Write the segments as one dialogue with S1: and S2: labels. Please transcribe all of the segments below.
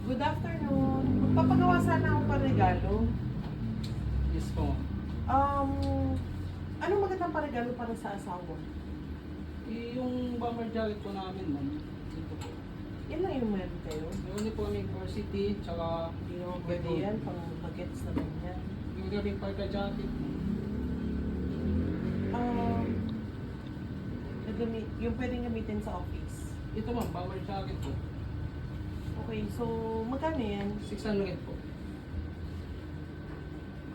S1: Good afternoon. Magpapagawa sana ako panregalo.
S2: Yes po.
S1: Anong magandang panregalo para sa asawa?
S2: Yung bomber jacket po namin, ma'am. Ito po.
S1: Yan lang yung meron kayo.
S2: Yung uniform yung varsity, tsaka
S1: Hindi naman pwede yan, pang bagets naman yan.
S2: yung gabing parka jacket.
S1: Yung pwedeng gamitin sa office.
S2: Ito ma'am, bomber jacket po.
S1: Okay, so magkano yan?
S2: 600 po.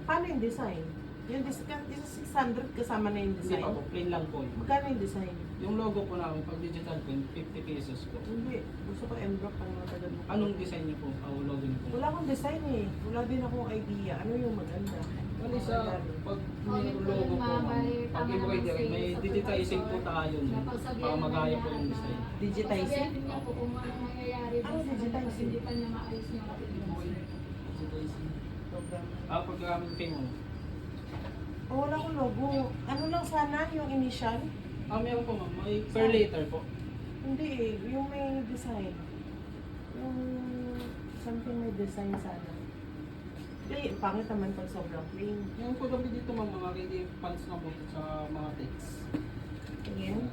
S1: Paano yung design? Yung discount is 600 kasama na yung
S2: Hindi
S1: design.
S2: pa po, plain lang po.
S1: Magkano yung design?
S2: Yung logo po namin, pag digital print, 50 pesos po.
S1: Hindi. Gusto ko envelope para matagal mo.
S2: Anong design niyo po? O logo niyo po?
S1: Wala akong design eh. Wala din akong idea. Ano yung maganda?
S2: Bali sa pag may logo po, ma'am, pag embroidery, may digitizing po tayo nun. Para magaya po yung design.
S1: Digitizing?
S3: Sabihin niya po kung ano mangyayari.
S1: Ano digitizing?
S3: Hindi pa niya maayos niya kapitbahay.
S2: Digitizing.
S1: Program.
S2: Programming kayo ma'am.
S1: Oh, wala akong logo. Ano lang sana yung initial?
S2: Meron po ma'am, may per later po.
S1: Hindi eh. Yung may design. Yung something may design sana. Plain. Pangit naman pag sobrang plain.
S2: Yung po gabi dito ma'am, mga ready pants na po sa mga text.
S1: Tingin.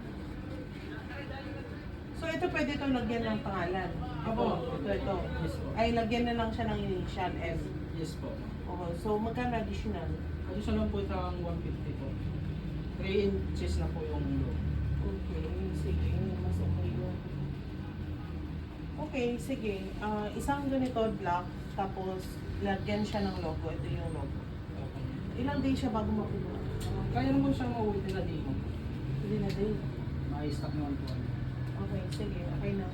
S1: So ito pwede ito lagyan ng pangalan. Ito. Ito.
S2: Yes po.
S1: Ay, lagyan na lang siya ng initial M.
S2: Yes po.
S1: Okay. So magkano additional?
S2: Additional po ito ang 150 po. 3 inches na po yung logo.
S1: Okay. Sige. Mas okay yun. Okay. Sige. Isang ganito black. Tapos lagyan siya ng logo. Ito yung logo.
S2: Okay.
S1: Ilang days siya bago mapuno?
S2: Kaya naman siyang mauwi na din.
S1: Hindi na day.
S2: May stock naman po.
S1: Okay. Sige. Okay na.